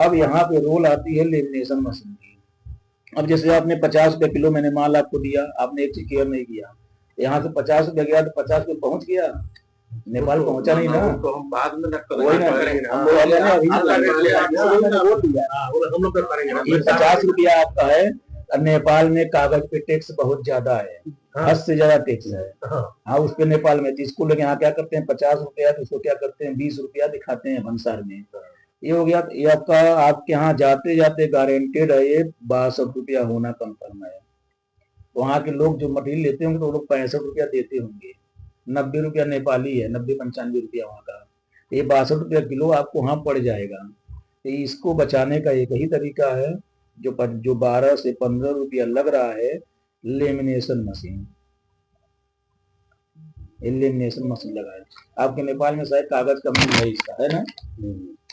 अब यहाँ पे रोल आती है लेमिनेशन मशीन की। अब जैसे आपने 50 रुपए किलो मैंने माल आपको दिया, आपने एक चीज केयर नहीं किया, यहाँ से 50 रुपए गया तो 50 रुपए पहुंच गया, नेपाल पहुंचा नहीं ना, तो हम बाद में वही ना हम बोल दिया हम लोग कर पाएंगे। 50 रुपया आपका है, नेपाल में कागज पे टैक्स बहुत ज्यादा है, हद से ज्यादा टैक्स है। हाँ उस पे नेपाल में इसको लोग यहाँ क्या करते हैं, 50 रुपया तो उसको क्या करते हैं 20 रुपया दिखाते हैं भंसार में। ये हो गया, ये आपका आपके यहाँ जाते जाते गारंटेड है ये 62 रुपया होना कंफर्म है। वहाँ के लोग जो मटेरियल लेते होंगे तो वो लोग 65 रुपया देते होंगे, 90 रुपया नेपाली है, 90-95 रुपया वहाँ का, ये 62 रुपया किलो आपको वहाँ पड़ जाएगा। तो इसको बचाने का एक ही तरीका है, जो 12 से 15 रुपया लग रहा है, लेमिनेशन मशीन। लेमिनेशन मशीन लगाए। आपके नेपाल में शायद कागज का मिल है इसका, है ना?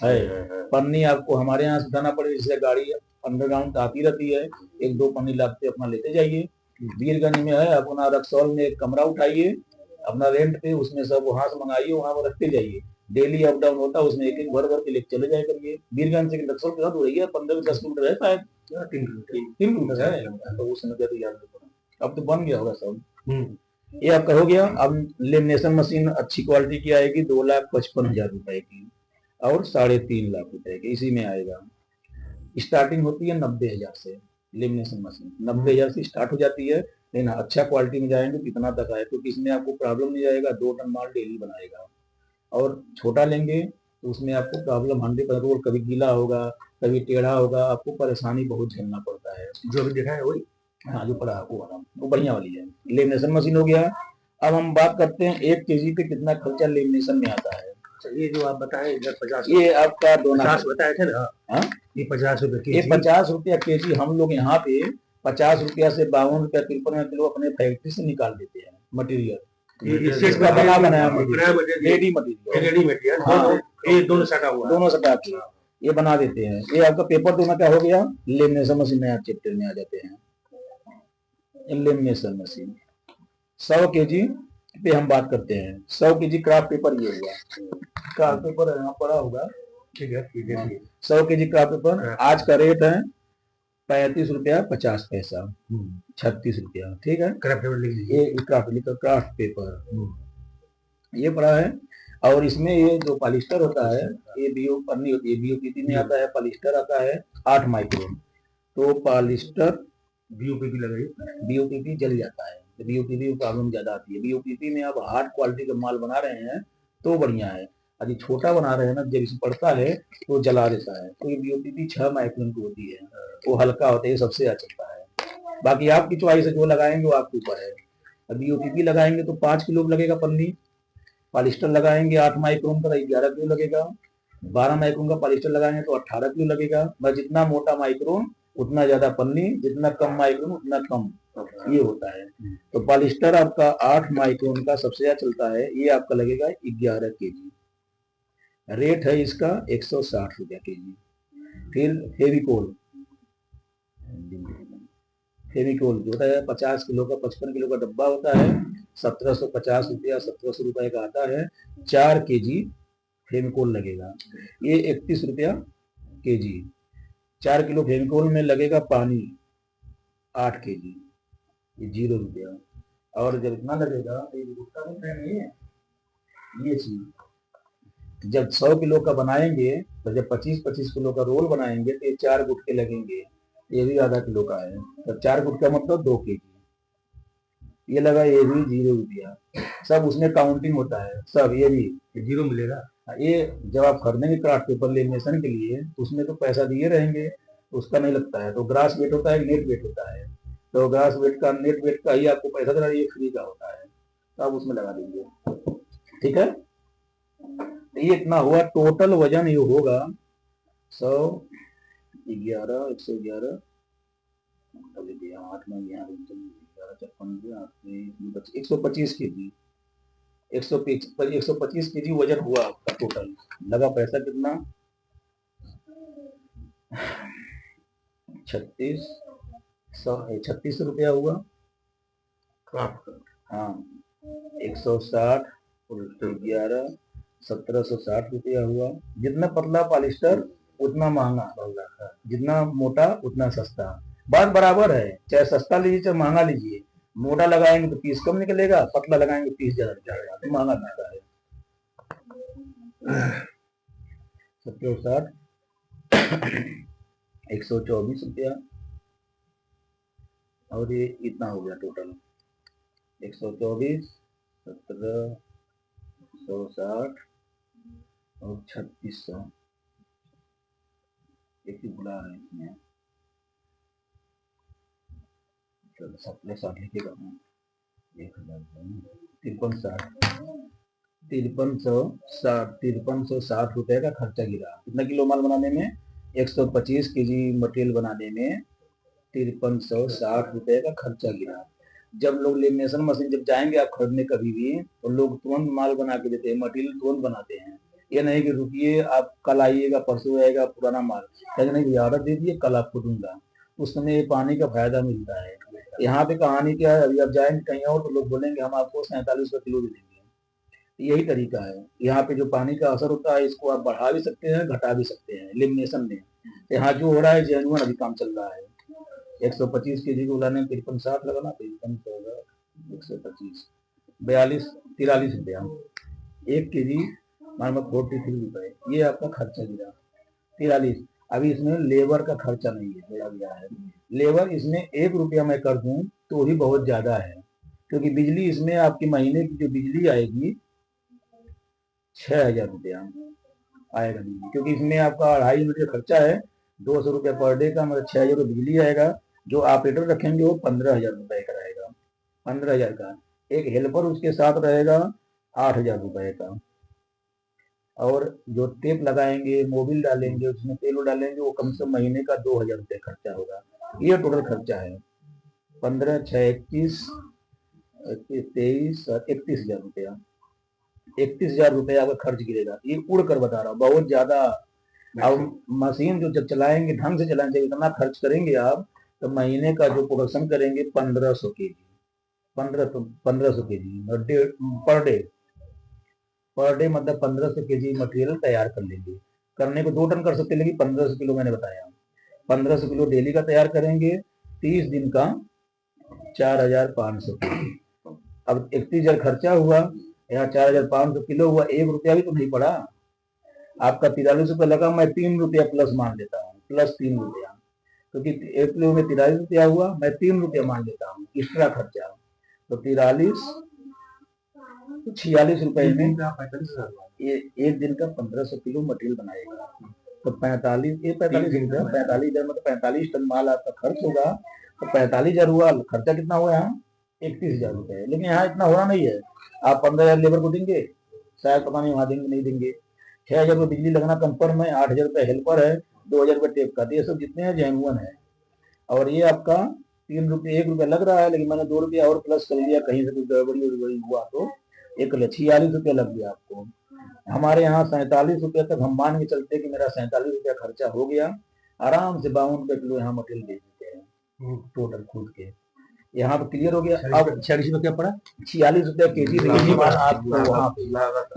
है। पन्नी आपको हमारे यहाँ से उठाना पड़े, जैसे गाड़ी अंडरग्राउंड आती रहती है, 1-2 पन्नी लाते अपना लेते जाइए। वीरगंज में है, अपना रक्सौल में एक कमरा उठाइए अपना रेंट पे, उसमें सब वहां से मंगाइए, वहां पर रखते जाइए, डेली अप डाउन होता है, उसमें एक एक भर भर के लेके चले जाए करिए। वीरगंज से रक्सौल कितना दूर है, 15-10 किलोमीटर है शायद, 3 किलोमीटर है, तो उस समय तो याद नहीं पड़ा, अब तो बन गया होगा सब। ये आपका हो गया। अब लेमिनेशन मशीन अच्छी क्वालिटी की आएगी 2,55,000 रुपए की और 3.5 लाख रुपए की, इसी में आएगा। स्टार्टिंग होती है 90,000 से, लेमिनेशन मशीन 90,000 से स्टार्ट हो जाती है, लेकिन अच्छा क्वालिटी में जाएंगे कितना तक आए, क्योंकि इसमें आपको प्रॉब्लम नहीं आएगा, 2 टन माल डेली बनाएगा। और छोटा लेंगे तो उसमें आपको प्रॉब्लम 100% रोल कभी गीला होगा, कभी टेढ़ा होगा, आपको परेशानी बहुत झेलना पड़ता है। जो अभी देखा है वही, हाँ जो पड़ा वो वाला, वो बढ़िया वाली है, लेमिनेशन मशीन हो गया। अब हम बात करते हैं 1 केजी पे कितना खर्चा लेमिनेशन में आता है। ये जो आप बताए इधर 50, ये आपका 50 बताए थे ना, ये 50 रुपए ये 50 रुपया केजी हम लोग यहाँ पे 50 रुपया से 52 रुपया 53 किलो अपने फैक्ट्री से निकाल देते हैं मटेरियल, इसका बना बनाया रेडी मटेरियल, ये दोनों सटा हुआ, दोनों सटा के ये बना देते हैं। ये आपका पेपर दोनों क्या हो गया, लेमिनेशन मशीन नया चैप्टर में आ जाते हैं। लेमिनेशन मशीन 100 केजी पे हम बात करते हैं, 100 केजी क्राफ्ट पेपर ये हुआ, क्राफ्ट पेपर यहाँ पड़ा होगा, ठीक है 100 केजी क्राफ्ट पेपर आज का रेट है 35 रुपया 50 पैसा, 36 रुपया, ठीक है। क्राफ्ट पेपर लिख लीजिए, ये क्राफ्ट पेपर ये पड़ा है। और इसमें ये जो पॉलिस्टर होता है, ये बीओ पन्नी होती है, बीओपीपी में आता है, पॉलिस्टर आता है 8 माइक्रोन, तो पॉलिस्टर बीओपीपी लगाइए, बीओपीपी जल जाता है, बीओपीपी में प्रॉब्लम ज्यादा आती है। बीओपीपी में आप हार्ड क्वालिटी का माल बना रहे हैं तो बढ़िया है, यदि छोटा बना रहे हैं ना, जब इसे पड़ता है तो जला देता है, तो ये बीओपीपी 6 माइक्रोन की होती है, वो हल्का होता है, सबसे अच्छा चलता है। बाकी आपकी चॉइस है, जो लगाएंगे वो आपके ऊपर है। बीओपीपी लगाएंगे तो 5 किलो लगेगा पन्नी, पॉलिस्टर लगाएंगे 8 माइक्रोन का 11 किलो लगेगा, 12 माइक्रोन का पॉलिस्टर लगाएंगे तो 18 किलो लगेगा। बस जितना मोटा माइक्रोन उतना ज्यादा पन्नी, जितना कम माइक्रोन उतना कम, ये होता है। तो पॉलिस्टर आपका 8 माइक्रोन का सबसे ज्यादा चलता है, ये आपका लगेगा 11 केजी, रेट है इसका 160 रुपया केजी। फिर फेविकोल, फेविकोल जो होता है 50 किलो का 55 किलो का डब्बा होता है, 1750 रुपया 1700 रुपए का आता है, 4 केजी फेविकोल लगेगा, ये 31 रुपया केजी। 4 किलो फेविकोल में लगेगा पानी 8 केजी, ये 0 रुपया। और जब इतना लगेगा ये चीज जब 100 किलो का बनाएंगे, तो जब 25-25 किलो का रोल बनाएंगे तो ये 4 गुटके लगेंगे, ये भी आधा किलो का है, तो 4 गुटका मतलब 2 केजी, ये लगा, ये भी 0 रुपया। सब उसमें काउंटिंग होता है, सब ये भी 0 मिलेगा। ये जब आप खरीदेंगे क्राफ्ट पेपर लेमिनेशन के लिए तो उसमें तो पैसा दिए रहेंगे, उसका नहीं लगता है, तो ग्रास वेट होता है, नेट वेट होता है, तो ग्रास वेट का नेट वेट का ही आपको पैसा देना, ये फ्री का होता है, तो आप उसमें लगा दीजिए, ठीक है। ये इतना हुआ, टोटल वजन ये होगा 111, 111, 125 के जी, 125 के जी वजन हुआ आपका टोटल। लगा पैसा कितना, 36 रुपया हुआ हाँ, 160 और 11 1760 रुपया हुआ। जितना पतला पॉलिस्टर उतना महंगा, जितना मोटा उतना सस्ता, बात बराबर है, चाहे सस्ता लीजिए चाहे महंगा लीजिए, मोटा लगाएंगे तो पीस कम निकलेगा, पतला लगाएंगे पीस ज्यादा निकलेगा, तो महंगा मिलता है। 124 और ये इतना हो गया टोटल 124, 1760 और 3600, एक ही बुला रहे हैं इसमें, 1760 लिखेगा 5360 रुपए का खर्चा गिरा। कितना किलो माल बनाने में? 125 केजी मटेरियल बनाने में 5360 रुपए का खर्चा गिरा। जब लोग लेमिनेशन मशीन जब जाएंगे आप खरीदने कभी भी, तो लोग तुरंत माल बना के देते हैं, मटेरियल तुरंत बनाते हैं। ये नहीं कि रुकिए आप कल आइएगा परसों आएगा पुराना माल, कहते नहीं भैया ऑर्डर दे दिए कल आपको दूंगा, उस समय पानी का फायदा मिलता है। यहाँ पे कहानी क्या है, अभी आप जाएंगे कहीं और तो लोग बोलेंगे हम आपको 47 रुपये किलो दे देंगे। यही तरीका है, यहाँ पे जो पानी का असर होता है इसको आप बढ़ा भी सकते हैं घटा भी सकते हैं लेमिनेशन में। यहाँ जो हो रहा है जेन्युइन अभी काम चल रहा है। 125 केजी को लाने 5360 लगाना, 125 43 रुपया 1 केजी, मान लो 43 रुपए, ये आपका खर्चा गिरा 43। अभी इसमें लेबर का खर्चा नहीं है, जोड़ा गया है। लेबर इसमें 1 रुपया मैं कर दूं तो भी बहुत ज्यादा है, क्योंकि बिजली इसमें आपकी महीने की जो बिजली आएगी 6000 रुपया आएगा बिजली, क्योंकि इसमें आपका 2.5 यूनिट का खर्चा है, 200 रुपया पर डे का, मतलब 6000 रुपये बिजली आएगा। जो ऑपरेटर रखेंगे वो 15,000 रुपए का रहेगा, 15,000 का। एक हेल्पर उसके साथ रहेगा 8,000 रुपए का, और जो टेप लगाएंगे मोबिल डालेंगे उसमें तेल डालेंगे वो कम से कम महीने का 2,000 रुपये खर्चा होगा। ये टोटल खर्चा है 15, 6, 21, 23, 31,000 रुपया, 31,000 रुपया आपका खर्च गिरेगा। ये उड़ कर बता रहा हूँ, बहुत ज्यादा। अब मशीन जो जब चलाएंगे ढंग से चलाएंगे, इतना खर्च करेंगे आप तो महीने का जो प्रोडक्शन करेंगे 1500 के जी, 1500 के जी पर डे मतलब 1500 के जी मटेरियल तैयार कर लेंगे। करने को 2 टन कर सकते, लेकिन 1500 किलो मैंने बताया, 1500 किलो डेली का तैयार करेंगे, 30 दिन का 4500 किलो। अब 31,000 खर्चा हुआ, यहाँ 4500 किलो हुआ, 1 रुपया भी तो नहीं पड़ा आपका, 43 रुपया लगा, मैं 3 रुपया प्लस मान लेता हूँ, प्लस 3 रुपया, क्योंकि 1 किलो में 43 रुपया हुआ, मैं 3 रुपया मान लेता हूँ एक्स्ट्रा खर्चा। तो 43 तो 46 रुपए में ये 1 दिन का 1500 किलो मटेरियल बनाएगा, तो 45 रुपया, 45,000 मतलब 45 टन माल आपका खर्च होगा, तो 45,000 हुआ, खर्चा कितना हुआ यहाँ 31,000 रुपए। लेकिन यहाँ इतना हो रहा नहीं है, आप 15,000 लेबर को देंगे, शायद पता नहीं वहां देंगे नहीं देंगे, 6,000 रुपये बिजली लगना कंफर्म है, 8,000 रुपये हेल्पर है, 2,000 रुपये टेप का, ये सब जितने हैं जेन्युइन है। और ये आपका 3 रुपये 1 रुपया लग रहा है, लेकिन मैंने 2 रुपया और प्लस कर लिया, कहीं से कुछ गड़बड़ी हुआ तो 46 रुपया लग गया आपको। हमारे यहाँ 47 रुपया तक हम मान के चलते कि मेरा 47 रुपया खर्चा हो गया, आराम से 52 रुपये किलो यहाँ मटेरियल बेच देते हैं टोटल खुद के। यहाँ पर क्लियर हो गया। अब 46 रुपया पड़ा, 46 रुपया के जी, लेकिन आपको वहाँ पे,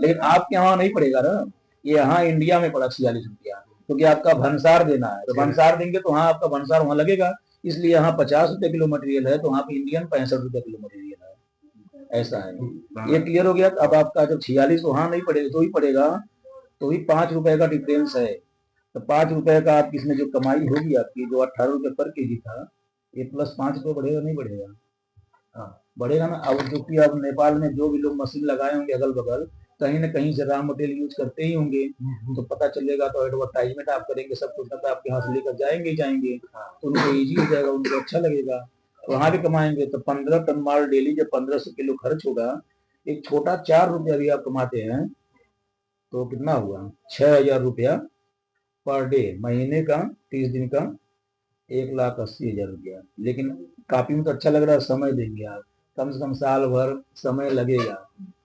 लेकिन आपके यहाँ नहीं पड़ेगा ना, ये यहाँ इंडिया में पड़ा 46 रुपया, क्योंकि आपका भंसार देना है, तो भंसार देंगे तो वहाँ आपका भंसार वहाँ लगेगा, इसलिए यहाँ 50 रुपये किलो मटेरियल है, तो वहाँ पे इंडियन 65 रुपये किलो मटेरियल है, ऐसा है। ये क्लियर हो गया। अब आपका जब 46 वहां नहीं पड़ेगा तो ही पड़ेगा, तो ही 5 रुपए का डिफरेंस है, तो 5 रुपए का आपकी इसमें जो कमाई होगी आपकी, जो 18 रुपये पर केजी था, ये प्लस 5 रुपये बढ़ेगा नहीं बढ़ेगा? हाँ बढ़ेगा ना। अब जो कि अब नेपाल में जो भी लोग मशीन लगाए होंगे अगल बगल, कहीं ना कहीं से रॉ मटेरियल यूज करते ही होंगे, तो पता चलेगा, तो एडवर्टाइजमेंट आप करेंगे, सब कुछ आपके यहाँ से लेकर जाएंगे ही जाएंगे, तो उनको ईजी हो जाएगा, उनको अच्छा लगेगा, वहां भी कमाएंगे। तो 15 टन माल डेली जब 1500 किलो खर्च होगा, एक छोटा 4 रुपया भी आप कमाते हैं तो कितना हुआ 6,000 रुपया पर डे, महीने का 30 दिन का 1,80,000 रुपया। लेकिन काफी में तो अच्छा लग रहा है, समय देंगे आप, कम से कम साल भर समय लगेगा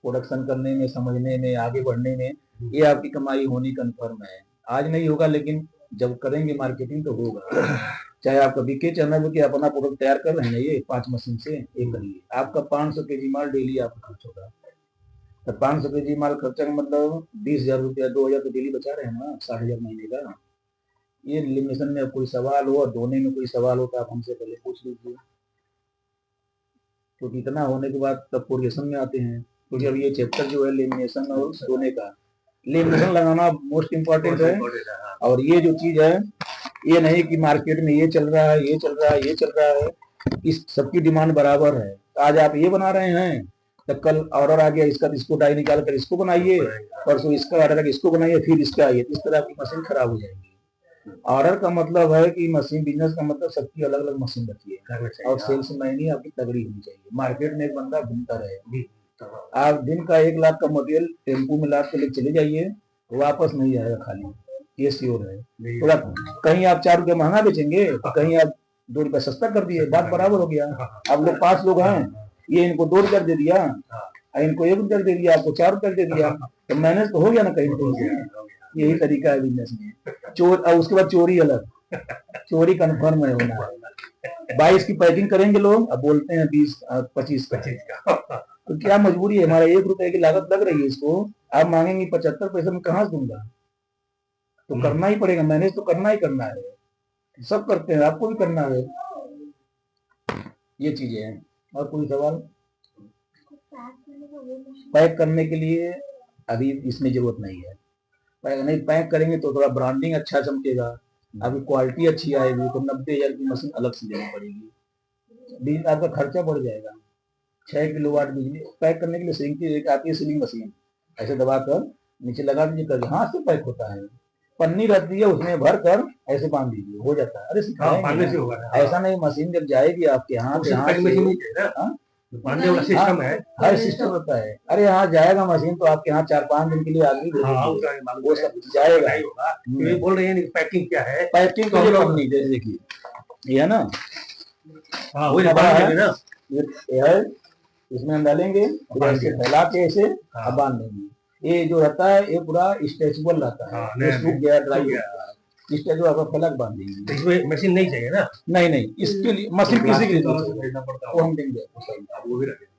प्रोडक्शन करने में, समझने में, आगे बढ़ने में, ये आपकी कमाई होनी कन्फर्म है। आज नहीं होगा लेकिन जब करेंगे मार्केटिंग तो होगा। चाहे आपका बीके चैनल कि अपना प्रोडक्ट तैयार कर रहे हैं ये 5 मशीन से, एक करिए, आपका 500 केजी माल डेली आपका खर्च होगा, तो 500 केजी माल खर्चा का मतलब 20,000 रुपया, 2,000 तो डेली बचा रहे हैं ना, 60,000 महीने का, ये लेमिनेशन में कोई सवाल हो और धोने में कोई सवाल हो तो आप हमसे पहले पूछ लीजिए, क्योंकि इतना होने के बाद तब कोरिलेशन में आते हैं। क्योंकि अब ये चैप्टर जो है लेमिनेशन और धोने का, लेमिनेशन लगाना मोस्ट इम्पोर्टेंट है। और ये जो चीज है, ये नहीं कि मार्केट में ये चल रहा है, ये चल रहा है, ये चल रहा है, इस सबकी डिमांड बराबर है। आज आप ये बना रहे हैं तो कल ऑर्डर आ गया इसका, इसको डाई निकाल कर इसको बनाइए, परसों इसका ऑर्डर आएगा इसको बनाइए, फिर इसका आइए, इस तरह आपकी मशीन खराब हो जाएगी। ऑर्डर का मतलब है कि मशीन, बिजनेस का मतलब सबकी अलग अलग मशीन रखिए और सेल्समैन ही आपकी तगड़ी होनी चाहिए। मार्केट में एक बंदा घूमता रहे, आप दिन का 1 लाख का मटेरियल टेम्पू में लाद के लेके चले जाइए, वापस नहीं आएगा खाली, ये श्योर है। तो कहीं आप 4 रुपये महंगा बेचेंगे, कहीं आप 2 रुपये सस्ता कर दिए, बात बराबर हो गया। आप लोग 5 लोग हैं, ये इनको 2 रुपये दे दिया, इनको 1 रुपया दे दिया, आपको 4 रुपये दे दिया, तो मैनेज तो हो गया ना कहीं तो। यही तरीका है बिजनेस में। चोर, और उसके बाद चोरी अलग, चोरी कन्फर्म है होना है। 22 की पैकिंग करेंगे लोग, अब बोलते हैं 20-25 का। तो क्या मजबूरी है, हमारा 1 रुपए की लागत लग रही है इसको, आप मांगेंगे 75 पैसे में कहाँ से दूंगा? तो करना ही पड़ेगा, मैनेज तो करना ही करना है, सब करते हैं, आपको भी करना है। ये चीजें हैं। और कोई सवाल? पैक करने के लिए अभी इसमें जरूरत नहीं है, पैक करेंगे तो थोड़ा ब्रांडिंग अच्छा चमकेगा, अभी क्वालिटी अच्छी आएगी तो 90,000 की मशीन अलग से लेनी पड़ेगी, आपका खर्चा बढ़ जाएगा। 6 किलोवाट बिजली पैक करने के लिए सिंक आती है, सीलिंग मशीन, ऐसे दबाकर नीचे लगा दीजिए, कर हाथ से पैक होता है, पन्नी रहती है उसमें भर कर ऐसे बांध दीजिए, हो जाता है। अरे सिखाएंगे, ऐसा नहीं, मशीन जब जाएगी आपके हाथ सिस्टम है, हर सिस्टम होता है। अरे यहाँ जाएगा मशीन तो आपके यहाँ 4-5 दिन के लिए आदमी वो सब जाएगा। ये बोल रहे हैं पैकिंग क्या है, पैकिंग तो नहीं, जैसे देखिए ये है ना, ये है, इसमें हम डालेंगे, ऐसे फैला के ऐसे बांध देंगे। ये जो रहता है ये पूरा स्ट्रेचेबल रहता है, सूख गया ड्राई गया, इसका जो आपका फलक बांध देंगे। इसमें मशीन नहीं चाहिए ना? नहीं, इसके लिए मशीन किसी के लिए वो हम देंगे,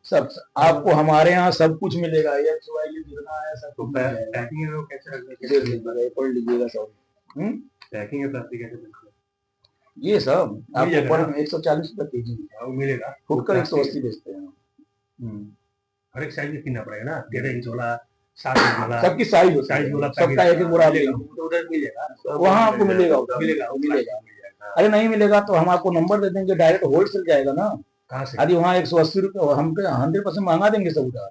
सब आपको हमारे यहाँ सब कुछ मिलेगा, जितना है सब कुछ। पढ़ लीजिएगा सब। ये सब आपको 140 रुपए केजी मिलेगा, फुटकर 180 बेचते हैं। हर एक साइज कितना पड़ेगा ना, 13 इंच वाला, 7 इंच वाला, सबकी साइज वाला, सबका एक बोरा उधर मिलेगा, वहाँ आपको मिलेगा। अरे नहीं मिलेगा तो हम आपको नंबर दे देंगे, डायरेक्ट होलसेल जाएगा ना। कहाँ से? अरे वहाँ 180 रुपये हम 100% महंगा देंगे सब उधार,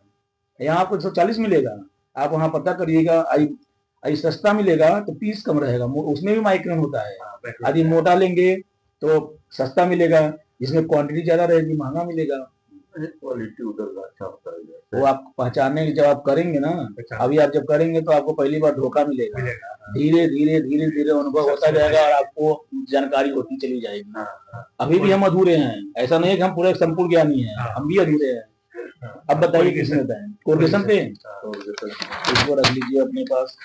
यहाँ आपको 140 मिलेगा। आप वहाँ पता करिएगा, आई सस्ता मिलेगा तो पीस कम रहेगा, उसमें भी माइक्रोन होता है। यदि मोटा लेंगे तो सस्ता मिलेगा, जिसमें क्वांटिटी ज्यादा रहेगी महंगा मिलेगा। क्वालिटी उधर का अच्छा होता है, वो आप पहचानेंगे जब आप करेंगे ना। अभी आप जब करेंगे तो आपको पहली बार धोखा मिलेगा, धीरे धीरे अनुभव होता जाएगा और आपको जानकारी होती चली जाएगी। अभी भी हम अधूरे हैं, ऐसा नहीं है कि हम पूरे संपूर्ण ज्ञानी हैं, हम भी अधूरे हैं। अब बताइए किसमें बताएं, कोरिलेशन पे इसको रख लीजिए अपने पास।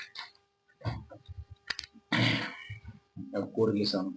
अब कोरिलेशन